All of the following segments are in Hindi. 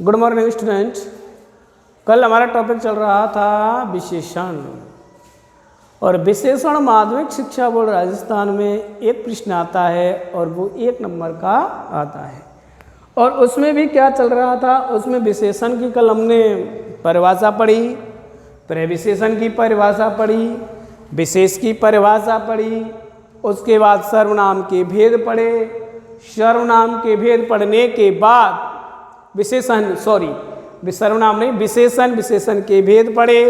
Good morning student. कल हमारा टॉपिक चल रहा था विशेषण, और विशेषण माध्यमिक शिक्षा बोर्ड राजस्थान में एक प्रश्न आता है और वो 1 नंबर का आता है। और उसमें भी क्या चल रहा था, उसमें विशेषण की कल हमने परिभाषा पढ़ी, प्रविशेषण की परिभाषा पढ़ी, विशेष की परिभाषा पढ़ी, उसके बाद सर्वनाम के भेद पढ़े। सर्वनाम के भेद पढ़ने के बाद सर्वनाम नहीं, विशेषण के भेद पढ़े।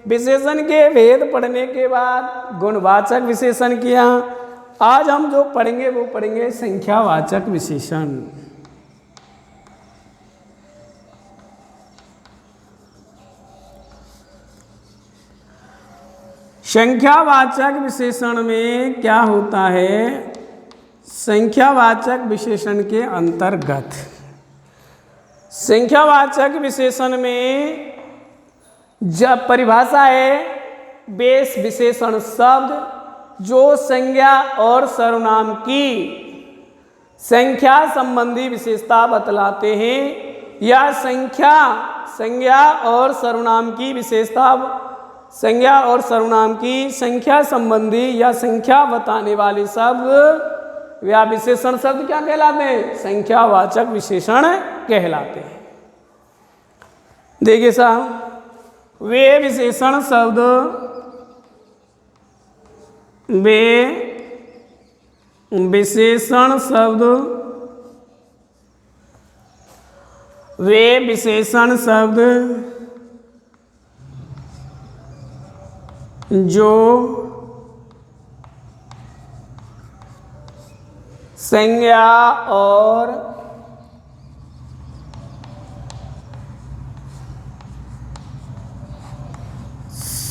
विशेषण के भेद पढ़ने के बाद गुणवाचक विशेषण किया। आज हम जो पढ़ेंगे वो पढ़ेंगे संख्यावाचक विशेषण। संख्यावाचक विशेषण में क्या होता है? संख्यावाचक विशेषण के अंतर्गत संख्यावाचक विशेषण में जब परिभाषा है बेस विशेषण शब्द जो संज्ञा और सर्वनाम की संख्या संबंधी विशेषता बतलाते हैं, या संज्ञा और सर्वनाम की विशेषता, संज्ञा और सर्वनाम की संख्या संबंधी या संख्या बताने वाले शब्द या विशेषण शब्द क्या कहलाते हैं? संख्यावाचक विशेषण कहलाते हैं। देखिए साहब, वे विशेषण शब्द जो संज्ञा और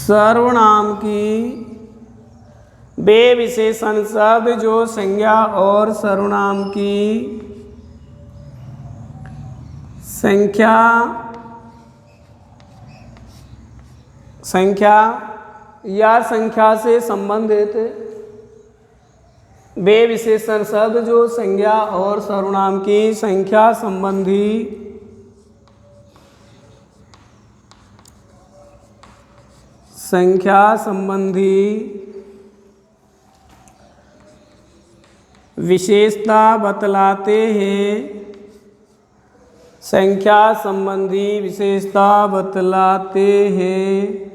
सर्वनाम की, वे विशेषण शब्द जो संज्ञा और सर्वनाम की संख्या या संख्या से संबंधित, वे विशेषण शब्द जो संज्ञा और सर्वनाम की संख्या संबंधी विशेषता बतलाते हैं, संख्या संबंधी विशेषता बतलाते हैं,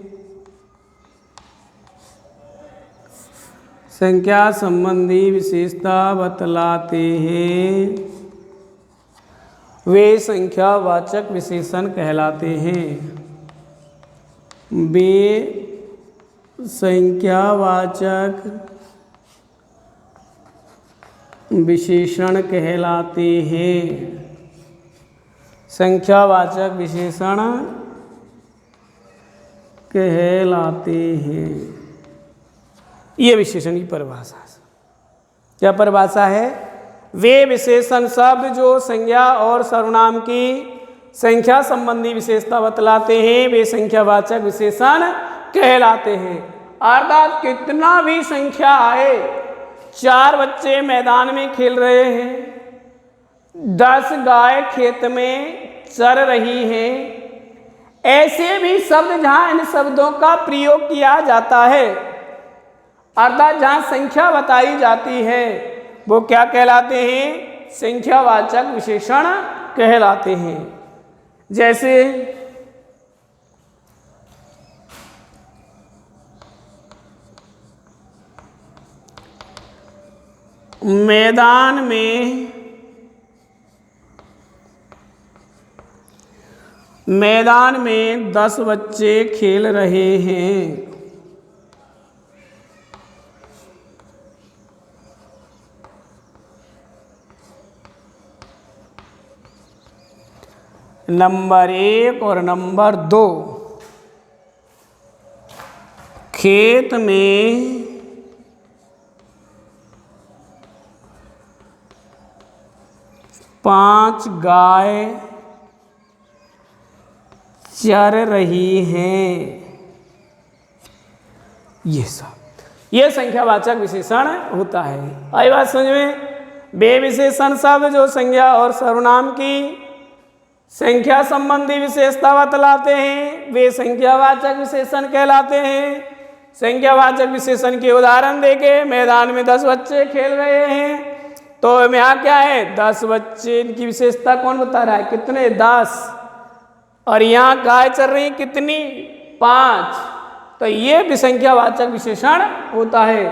संख्या संबंधी विशेषता बतलाते हैं, वे संख्यावाचक विशेषण कहलाते हैं। वे संख्यावाचक विशेषण कहलाते हैं। संख्यावाचक विशेषण कहलाते हैं। ये विशेषण की परिभाषा है। क्या परिभाषा है? वे विशेषण शब्द जो संज्ञा और सर्वनाम की संख्या संबंधी विशेषता बतलाते हैं, वे संख्यावाचक विशेषण कहलाते हैं। अर्थात कितना भी संख्या आए, 4 बच्चे मैदान में खेल रहे हैं, 10 गाय खेत में चर रही हैं, ऐसे भी शब्द जहां इन शब्दों का प्रयोग किया जाता है, अर्थात जहां संख्या बताई जाती है, वो क्या कहलाते हैं? संख्यावाचक विशेषण कहलाते हैं। जैसे मैदान में 10 बच्चे खेल रहे हैं। नंबर 1 और नंबर 2, खेत में 5 गाय चर रही हैं। ये संख्यावाचक विशेषण होता है। आई बात समझ में? वे विशेषण शब्द जो संज्ञा और सर्वनाम की संख्या संबंधी विशेषता बतलाते हैं, वे संख्यावाचक विशेषण कहलाते हैं। संख्यावाचक विशेषण के उदाहरण देके, मैदान में 10 बच्चे खेल रहे हैं, तो यहाँ क्या है 10 बच्चे, इनकी विशेषता कौन बता रहा है, कितने 10, और यहाँ गाय चल रही कितनी 5, तो ये विसंख्यावाचक विशेषण होता है।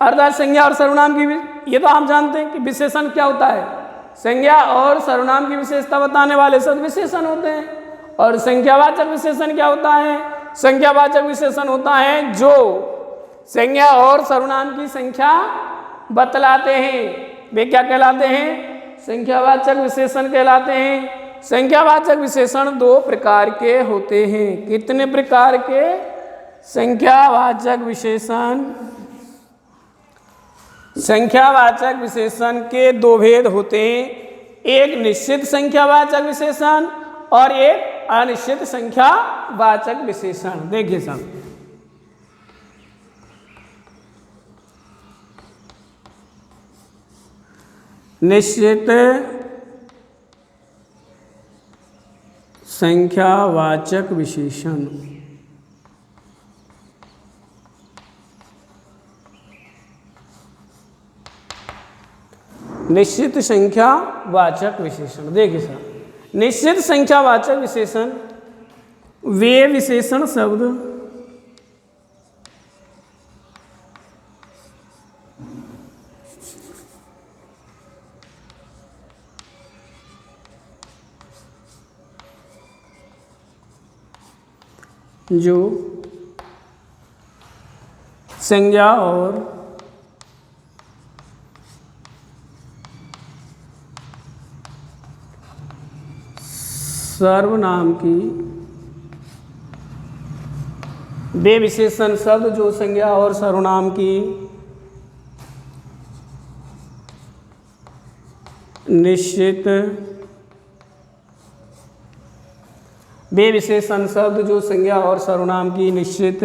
अर्थात संज्ञा और सर्वनाम की, ये तो आप जानते हैं कि विशेषण क्या होता है, संज्ञा और सर्वनाम की विशेषता बताने वाले सब विशेषण होते हैं। और संख्यावाचक विशेषण क्या होता है, संख्यावाचक विशेषण होता है जो संज्ञा और सर्वनाम की संख्या बतलाते हैं, वे क्या कहलाते हैं, संख्यावाचक विशेषण कहलाते हैं। संख्यावाचक विशेषण 2 प्रकार के होते हैं। कितने प्रकार के संख्यावाचक विशेषण, संख्यावाचक विशेषण के 2 भेद होते हैं, एक निश्चित संख्यावाचक विशेषण और एक अनिश्चित संख्यावाचक विशेषण। देखिए सब, निश्चित संख्यावाचक विशेषण, निश्चित संख्यावाचक विशेषण। देखिए सर, निश्चित संख्यावाचक विशेषण वे विशेषण शब्द जो संज्ञा और सर्वनाम की, वे विशेषण शब्द जो संज्ञा और सर्वनाम की निश्चित, वे विशेषण शब्द जो संज्ञा और सर्वनाम की निश्चित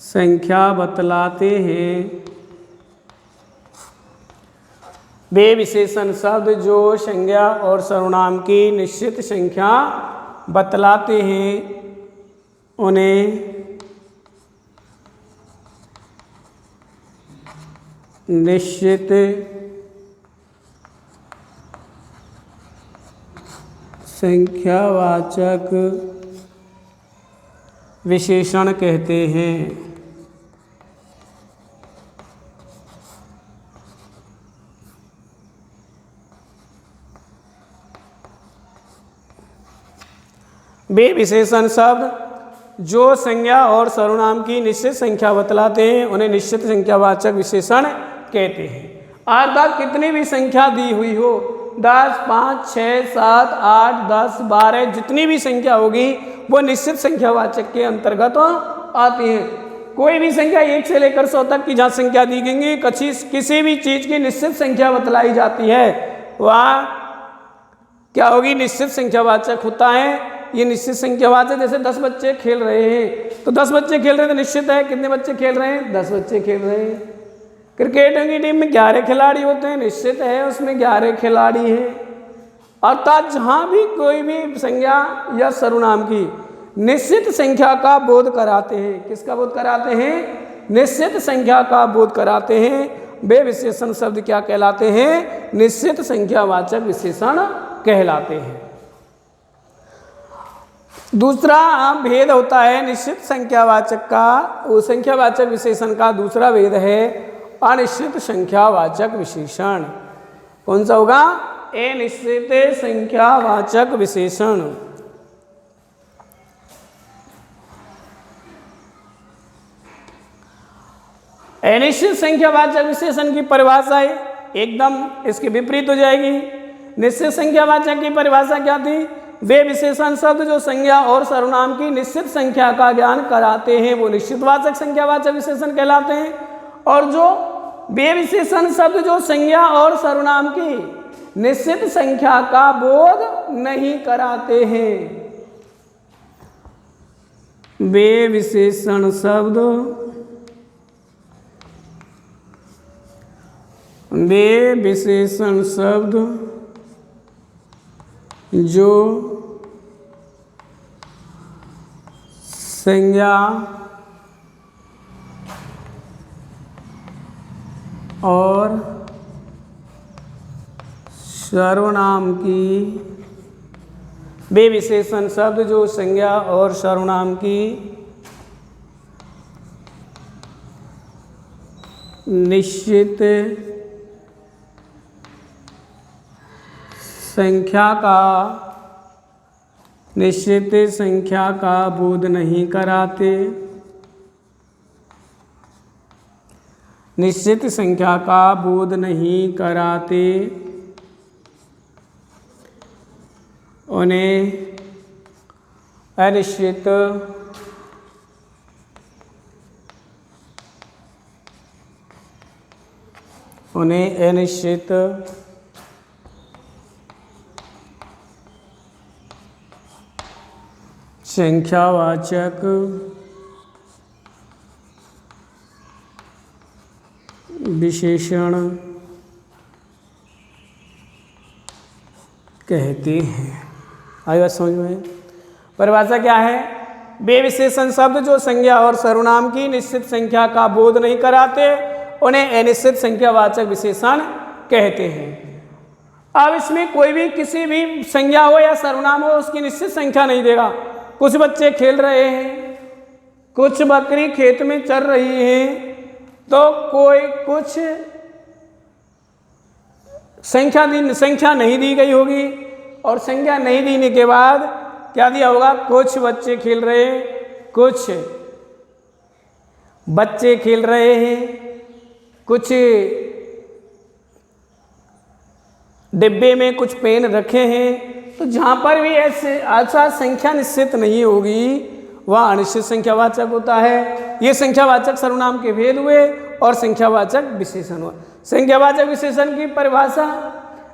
संख्या बतलाते हैं, वे विशेषण शब्द जो संज्ञा और सर्वनाम की निश्चित संख्या बतलाते हैं, उन्हें निश्चित संख्यावाचक विशेषण कहते हैं। वे विशेषण शब्द जो संज्ञा और सर्वनाम की निश्चित संख्या बतलाते हैं, उन्हें निश्चित संख्यावाचक विशेषण कहते हैं। अर्थात कितनी भी संख्या दी हुई हो, 10, 5, 6, 7, 8, 10, 12, जितनी भी संख्या होगी वो निश्चित संख्यावाचक के अंतर्गत आती है। कोई भी संख्या 1 से लेकर 100 तक की जहाँ संख्या दी गई, किसी भी चीज़ की निश्चित संख्या बतलाई जाती है, वह क्या होगी, निश्चित संख्यावाचक होता है। ये निश्चित संख्यावाचक, जैसे 10 बच्चे खेल रहे हैं, तो 10 बच्चे खेल रहे हैं तो निश्चित है कितने बच्चे खेल रहे हैं, 10 बच्चे खेल रहे हैं। क्रिकेट की टीम में 11 खिलाड़ी होते हैं, निश्चित है उसमें 11 खिलाड़ी हैं। अर्थात जहाँ भी कोई भी संज्ञा या सर्वनाम की निश्चित संख्या का बोध कराते हैं, किसका बोध कराते हैं, निश्चित संख्या का बोध कराते हैं, वे विशेषण शब्द क्या कहलाते हैं, निश्चित संख्यावाचक विशेषण कहलाते हैं। दूसरा भेद होता है निश्चित संख्यावाचक का, वो संख्यावाचक विशेषण का दूसरा भेद है अनिश्चित संख्यावाचक विशेषण। कौन सा होगा, अनिश्चित संख्यावाचक विशेषण। अनिश्चित संख्यावाचक विशेषण की परिभाषा एकदम इसके विपरीत हो जाएगी। निश्चित संख्यावाचक की परिभाषा क्या थी, वे विशेषण शब्द जो संज्ञा और सर्वनाम की निश्चित संख्या का ज्ञान कराते हैं, वो निश्चितवाचक संख्यावाचक विशेषण कहलाते हैं। और जो वे विशेषण शब्द जो संज्ञा और सर्वनाम की निश्चित संख्या का बोध नहीं कराते हैं, वे विशेषण शब्द, वे विशेषण शब्द जो संज्ञा और सर्वनाम की, वे विशेषण शब्द जो संज्ञा और सर्वनाम की निश्चित संख्या का बोध नहीं कराते, निश्चित संख्या का बोध नहीं कराते, उन्हें अनिश्चित संख्यावाचक विशेषण कहते हैं। आई बात समझ में? परिभाषा क्या है? वे विशेषण शब्द जो संज्ञा और सर्वनाम की निश्चित संख्या का बोध नहीं कराते, उन्हें अनिश्चित संख्यावाचक विशेषण कहते हैं। अब इसमें कोई भी किसी भी संज्ञा हो या सर्वनाम हो, उसकी निश्चित संख्या नहीं देगा। कुछ बच्चे खेल रहे हैं, कुछ बकरी खेत में चर रही हैं, तो कोई कुछ संख्या नहीं दी गई होगी, और संख्या नहीं देने के बाद क्या दिया होगा? कुछ बच्चे खेल रहे हैं, कुछ बच्चे खेल रहे हैं, कुछ डिब्बे में कुछ पेन रखे हैं। तो जहाँ पर भी ऐसा संख्या निश्चित नहीं होगी, वह अनिश्चित संख्यावाचक होता है। ये संख्यावाचक सर्वनाम के भेद हुए और संख्यावाचक विशेषण हुआ। संख्यावाचक विशेषण की परिभाषा,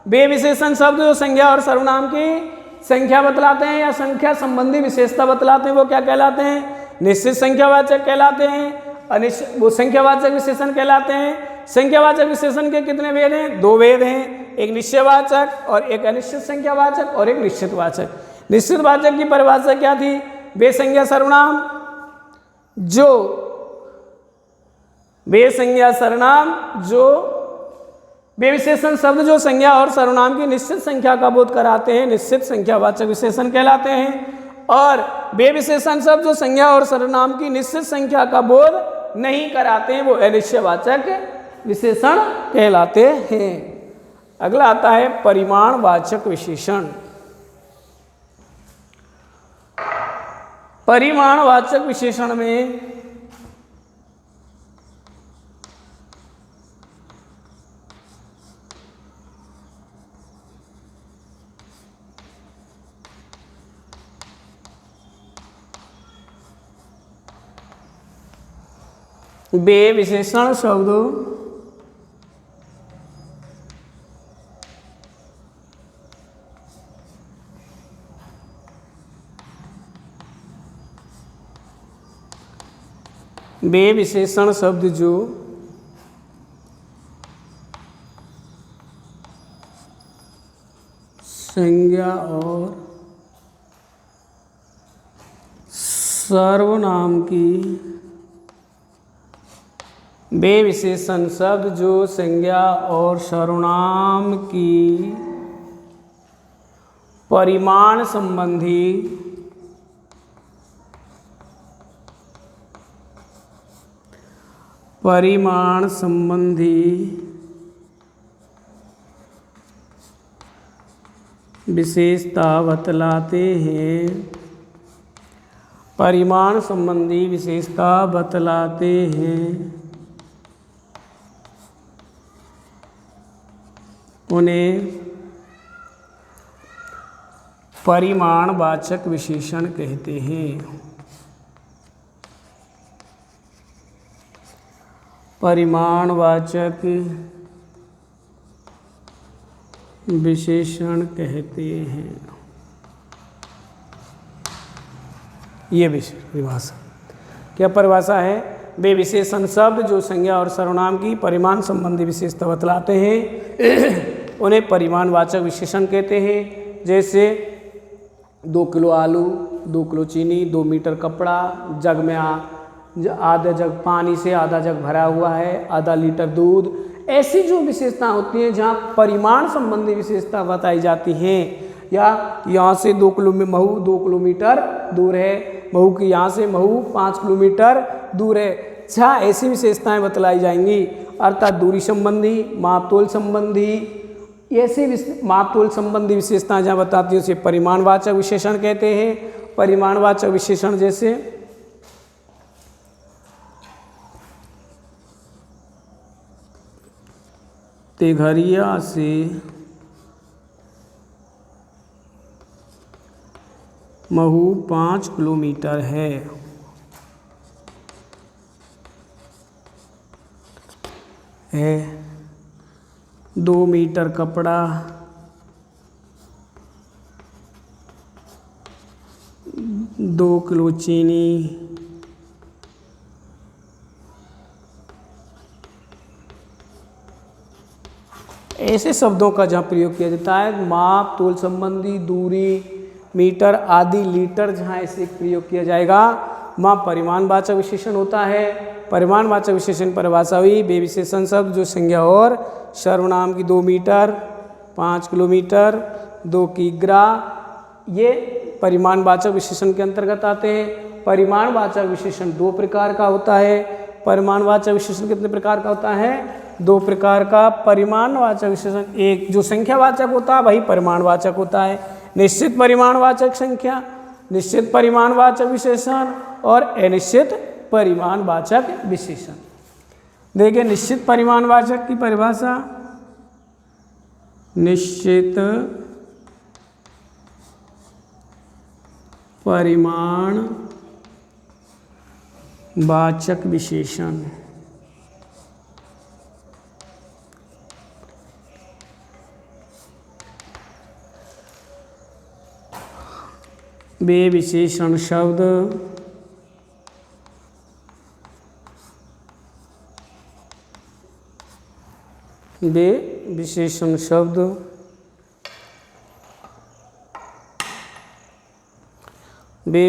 वे विशेषण शब्द जो संज्ञा और सर्वनाम की संख्या बतलाते हैं या संख्या संबंधी विशेषता बतलाते हैं, वो क्या कहलाते हैं? निश्चित संख्यावाचक कहलाते हैं। वो संख्यावाचक विशेषण कहलाते हैं। संख्यावाचक विशेषण के कितने भेद हैं? 2 भेद हैं, एक निश्चयवाचक और एक अनिश्चित संख्यावाचक और एक निश्चितवाचक। निश्चितवाचक की परिभाषा क्या थी? वे संज्ञा सर्वनाम जो वे विशेषण शब्द जो संज्ञा और सर्वनाम की निश्चित संख्या का बोध कराते हैं, निश्चित संख्यावाचक विशेषण कहलाते हैं। और वे विशेषण शब्द जो संज्ञा और सर्वनाम की निश्चित संख्या का बोध नहीं कराते हैं, वो अनिश्चयवाचक विशेषण कहलाते हैं। अगला आता है परिमाणवाचक विशेषण। परिमाणवाचक विशेषण में वे विशेषण शब्द जो संज्ञा और सर्वनाम की, वे विशेषण शब्द जो संज्ञा और सर्वनाम की परिमाण संबंधी विशेषता बतलाते हैं। परिमाण संबंधी विशेषता बतलाते हैं, उन्हें परिमाणवाचक विशेषण कहते हैं। परिमाणवाचक विशेषण कहते हैं। ये परिभाषा क्या परिभाषा है? वे विशेषण शब्द जो संज्ञा और सर्वनाम की परिमाण संबंधी विशेषता बतलाते हैं, उन्हें परिमाणवाचक विशेषण कहते हैं। जैसे 2 किलो आलू, 2 किलो चीनी, 2 मीटर कपड़ा, जग में आधा जग पानी से आधा जग भरा हुआ है, आधा लीटर दूध। ऐसी जो विशेषता होती हैं जहाँ परिमाण संबंधी विशेषता बताई जाती हैं, या यहाँ से 2 किलो में महू 2 किलोमीटर दूर है, महू की यहाँ से महू 5 किलोमीटर दूर है, जहाँ ऐसी विशेषताएं बतलाई जाएंगी, अर्थात दूरी संबंधी, मापतोल संबंधी, ऐसी मापतोल संबंधी विशेषताएं जहाँ बताती हैं उसे परिमाणवाचक विशेषण कहते हैं। परिमाणवाचक विशेषण जैसे तेघरिया से महू 5 किलोमीटर है 2 मीटर कपड़ा, 2 किलो चीनी, ऐसे शब्दों का जहाँ प्रयोग किया जाता है, माप तोल संबंधी, दूरी, मीटर आदि, लीटर, जहाँ ऐसे प्रयोग किया जाएगा वहाँ परिमाणवाचक विशेषण होता है। परिमाणवाचक विशेषण परिभाषा हुई वे विशेषण शब्द जो संज्ञा और सर्वनाम की 2 मीटर, 5 किलोमीटर, 2 किग्रा, ये परिमाणवाचक विशेषण के अंतर्गत आते हैं। परिमाणवाचक विशेषण 2 प्रकार का होता है। परिमाणवाचक विशेषण कितने प्रकार का होता है? 2 प्रकार का। परिमाणवाचक विशेषण, एक जो संख्यावाचक होता है वही परिमाणवाचक होता है, निश्चित परिमाणवाचक संख्या, निश्चित परिमाणवाचक विशेषण और अनिश्चित परिमाणवाचक विशेषण। देखिए निश्चित परिमाणवाचक की परिभाषा, निश्चित परिमाणवाचक विशेषण वे विशेषण शब्द वे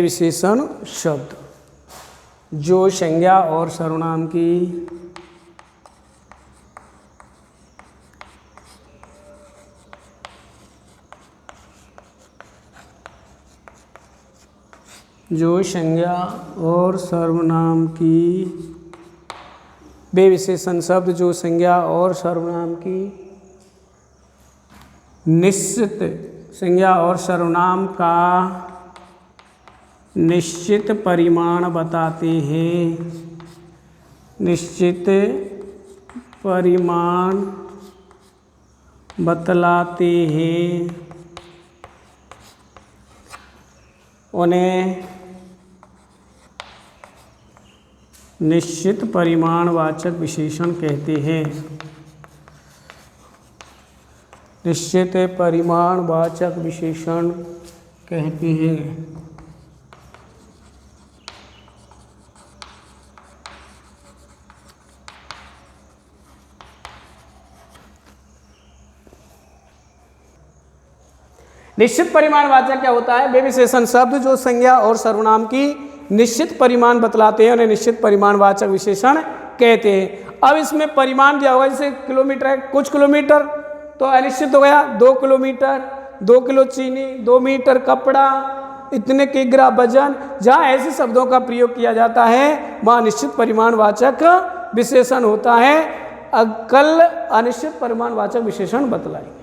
विशेषण शब्द जो संज्ञा और सर्वनाम की वे विशेषण शब्द जो संज्ञा और सर्वनाम की निश्चित संज्ञा और सर्वनाम का निश्चित परिमाण बताते हैं, निश्चित परिमाण बतलाते हैं, उन्हें निश्चित परिमाणवाचक विशेषण कहते हैं। निश्चित परिमाणवाचक विशेषण कहते हैं। निश्चित परिमाणवाचक क्या होता है? वे विशेषण शब्द जो संज्ञा और सर्वनाम की निश्चित परिमाण बतलाते हैं, उन्हें निश्चित परिमाणवाचक विशेषण कहते हैं। अब इसमें परिमाण दिया होगा, जैसे किलोमीटर है, कुछ किलोमीटर तो अनिश्चित हो गया, 2 किलोमीटर, 2 किलो चीनी, 2 मीटर कपड़ा, इतने किग्रा वजन। जहाँ ऐसे शब्दों का प्रयोग किया जाता है वहाँ निश्चित परिमाणवाचक विशेषण होता है। कल अनिश्चित परिमाणवाचक विशेषण बतलाए।